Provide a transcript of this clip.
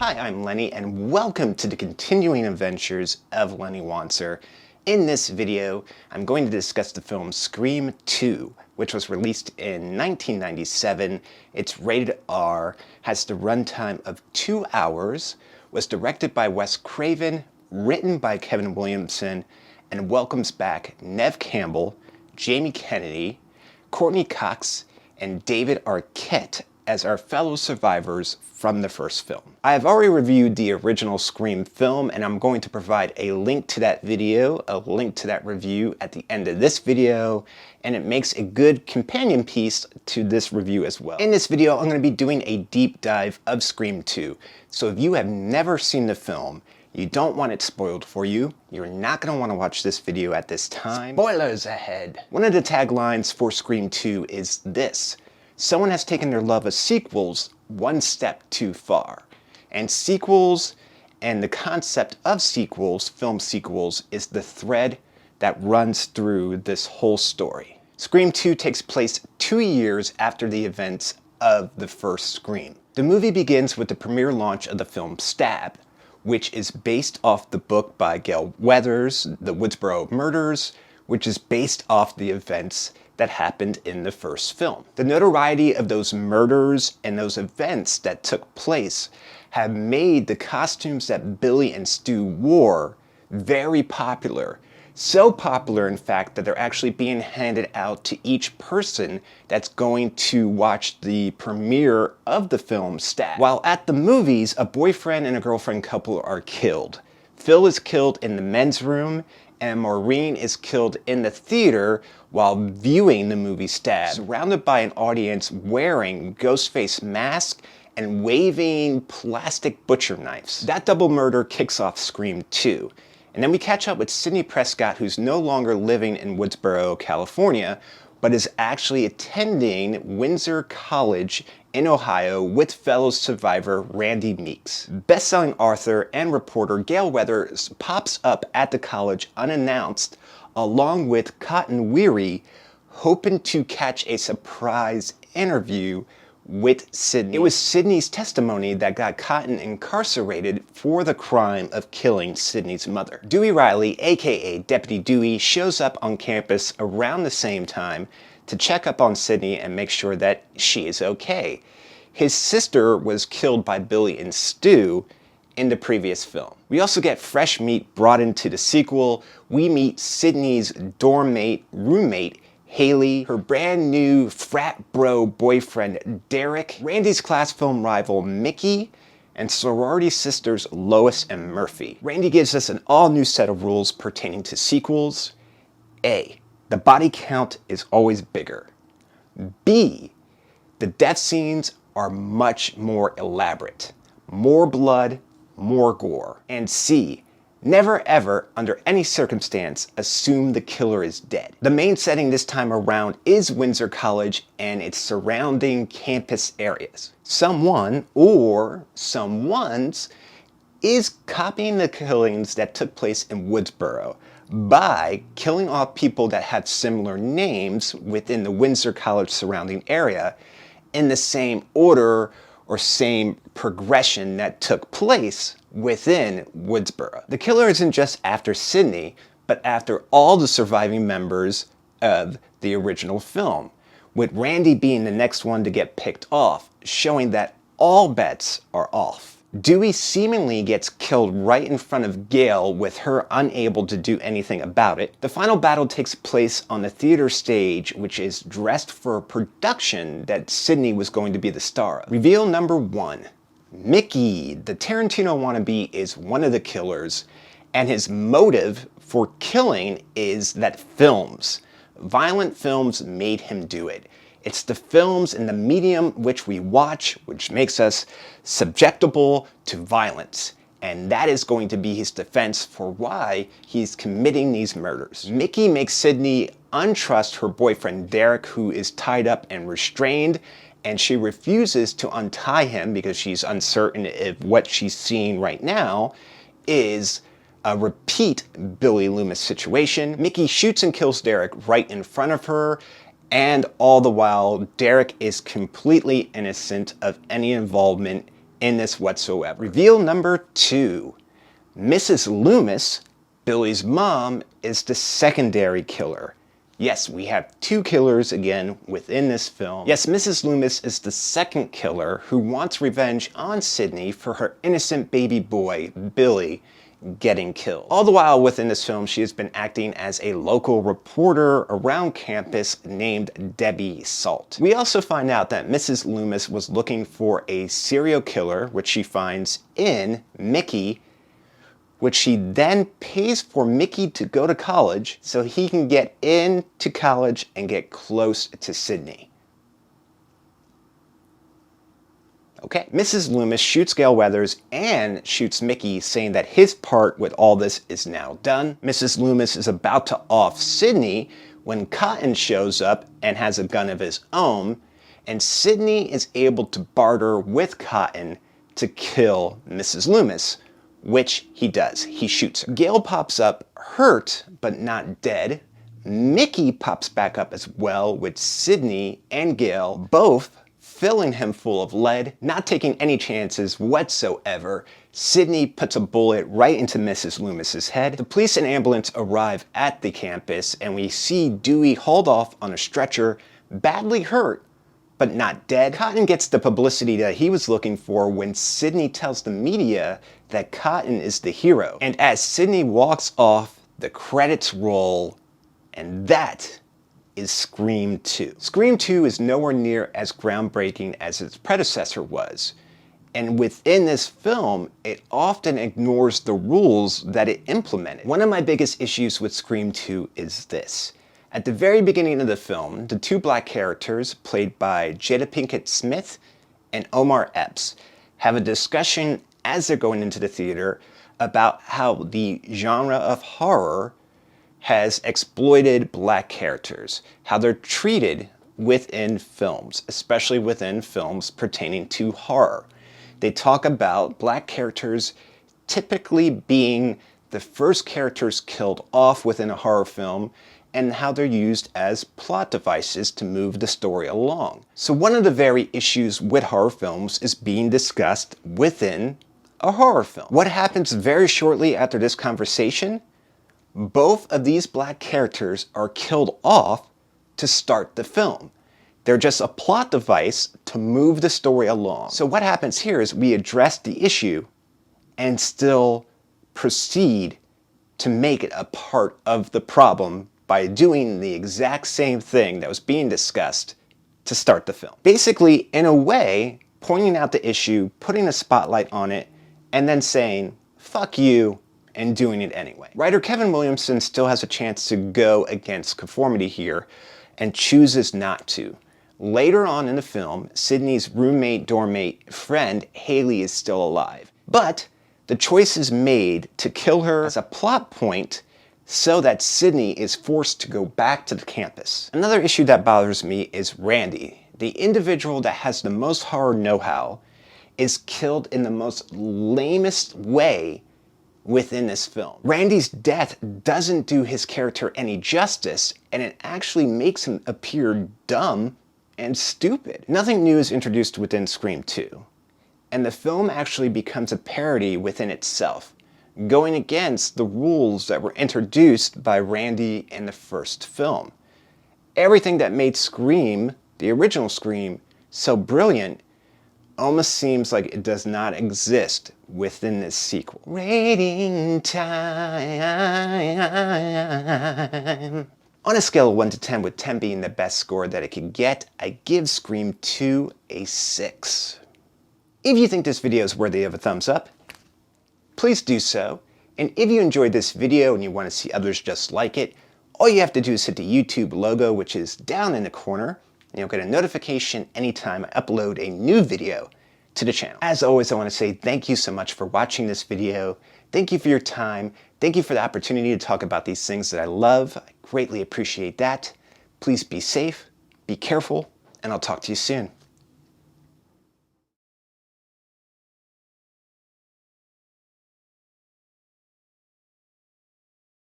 Hi, I'm Lenny, and welcome to the continuing adventures of Lenny Wanser. In this video, I'm going to discuss the film Scream 2, which was released in 1997. It's rated R, has the runtime of 2 hours, was directed by Wes Craven, written by Kevin Williamson, and welcomes back Neve Campbell, Jamie Kennedy, Courtney Cox, and David Arquette as our fellow survivors from the first film. I have already reviewed the original Scream film, and I'm going to provide a link to that video, a link to that review at the end of this video, and it makes a good companion piece to this review as well. In this video, I'm going to be doing a deep dive of Scream 2. So if you have never seen the film, you don't want it spoiled for you, you're not going to want to watch this video at this time. Spoilers ahead! One of the taglines for Scream 2 is this: someone has taken their love of sequels one step too far. And sequels and the concept of sequels, film sequels, is the thread that runs through this whole story. Scream 2 takes place 2 years after the events of the first Scream. The movie begins with the premiere launch of the film Stab, which is based off the book by Gale Weathers, The Woodsboro Murders, which is based off the events that happened in the first film. The notoriety of those murders and those events that took place have made the costumes that Billy and Stu wore very popular. So popular, in fact, that they're actually being handed out to each person that's going to watch the premiere of the film Stab. While at the movies, a boyfriend and a girlfriend couple are killed. Phil is killed in the men's room, and Maureen is killed in the theater while viewing the movie Stab, surrounded by an audience wearing Ghostface masks and waving plastic butcher knives. That double murder kicks off Scream 2. And then we catch up with Sidney Prescott, who's no longer living in Woodsboro, California, but is actually attending Wanser College in Ohio with fellow survivor Randy Meeks. Best-selling author and reporter Gale Weathers pops up at the college unannounced, along with Cotton Weary, hoping to catch a surprise interview with Sidney. It was Sidney's testimony that got Cotton incarcerated for the crime of killing Sidney's mother. Dewey Riley, aka Deputy Dewey, shows up on campus around the same time to check up on Sidney and make sure that she is okay. His sister was killed by Billy and Stu in the previous film. We also get fresh meat brought into the sequel. We meet Sidney's dorm mate, roommate, Haley, her brand new frat bro boyfriend Derek, Randy's class film rival Mickey, and sorority sisters Lois and Murphy. Randy gives us an all new set of rules pertaining to sequels. A, the body count is always bigger. B, the death scenes are much more elaborate. More blood, more gore. And C, never ever, under any circumstance, assume the killer is dead. The main setting this time around is Wanser College and its surrounding campus areas. Someone, or someones, is copying the killings that took place in Woodsboro by killing off people that have similar names within the Wanser College surrounding area in the same order or same progression that took place within Woodsboro. The killer isn't just after Sidney, but after all the surviving members of the original film, with Randy being the next one to get picked off, showing that all bets are off. Dewey seemingly gets killed right in front of Gale, with her unable to do anything about it. The final battle takes place on the theater stage, which is dressed for a production that Sidney was going to be the star of. Reveal number 1. Mickey, the Tarantino wannabe, is one of the killers, and his motive for killing is that violent films made him do it. It's the films and the medium which we watch which makes us susceptible to violence. And that is going to be his defense for why he's committing these murders. Mickey makes Sidney untrust her boyfriend Derek, who is tied up and restrained, and she refuses to untie him because she's uncertain if what she's seeing right now is a repeat Billy Loomis situation. Mickey shoots and kills Derek right in front of her, and all the while, Derek is completely innocent of any involvement in this whatsoever. Reveal number 2. Mrs. Loomis, Billy's mom, is the secondary killer. Yes, we have 2 killers again within this film. Yes, Mrs. Loomis is the second killer who wants revenge on Sydney for her innocent baby boy, Billy, getting killed. All the while within this film, she has been acting as a local reporter around campus named Debbie Salt. We also find out that Mrs. Loomis was looking for a serial killer, which she finds in Mickey, which she then pays for Mickey to go to college so he can get into college and get close to Sydney. Okay, Mrs. Loomis shoots Gale Weathers and shoots Mickey, saying that his part with all this is now done. Mrs. Loomis is about to off Sydney when Cotton shows up and has a gun of his own, and Sydney is able to barter with Cotton to kill Mrs. Loomis, which he does. He shoots her. Gale pops up hurt, but not dead. Mickey pops back up as well, with Sydney and Gale both filling him full of lead, not taking any chances whatsoever. Sydney puts a bullet right into Mrs. Loomis's head. The police and ambulance arrive at the campus, and we see Dewey hauled off on a stretcher, badly hurt, but not dead. Cotton gets the publicity that he was looking for when Sydney tells the media that Cotton is the hero. And as Sydney walks off, the credits roll, and that is Scream 2. Scream 2 is nowhere near as groundbreaking as its predecessor was. And within this film, it often ignores the rules that it implemented. One of my biggest issues with Scream 2 is this. At the very beginning of the film, the 2 black characters, played by Jada Pinkett Smith and Omar Epps, have a discussion as they're going into the theater about how the genre of horror has exploited black characters, how they're treated within films, especially within films pertaining to horror. They talk about black characters typically being the first characters killed off within a horror film, and how they're used as plot devices to move the story along. So one of the very issues with horror films is being discussed within a horror film. What happens very shortly after this conversation? Both of these black characters are killed off to start the film. They're just a plot device to move the story along. So what happens here is we address the issue and still proceed to make it a part of the problem by doing the exact same thing that was being discussed to start the film. Basically, in a way, pointing out the issue, putting a spotlight on it, and then saying, fuck you, and doing it anyway. Writer Kevin Williamson still has a chance to go against conformity here and chooses not to. Later on in the film, Sydney's roommate, doormate, friend, Haley, is still alive. But the choice is made to kill her as a plot point so that Sydney is forced to go back to the campus. Another issue that bothers me is Randy, the individual that has the most horror know-how, is killed in the most lamest way within this film. Randy's death doesn't do his character any justice, and it actually makes him appear dumb and stupid. Nothing new is introduced within Scream 2, and the film actually becomes a parody within itself, going against the rules that were introduced by Randy in the first film. Everything that made Scream, the original Scream, so brilliant almost seems like it does not exist within this sequel. Rating time. On a scale of 1 to 10, with 10 being the best score that it could get, I give Scream 2 a 6. If you think this video is worthy of a thumbs up, please do so. And if you enjoyed this video and you want to see others just like it, all you have to do is hit the YouTube logo, which is down in the corner, and you'll get a notification anytime I upload a new video to the channel. As always, I want to say thank you so much for watching this video. Thank you for your time. Thank you for the opportunity to talk about these things that I love. I greatly appreciate that. Please be safe, be careful, and I'll talk to you soon.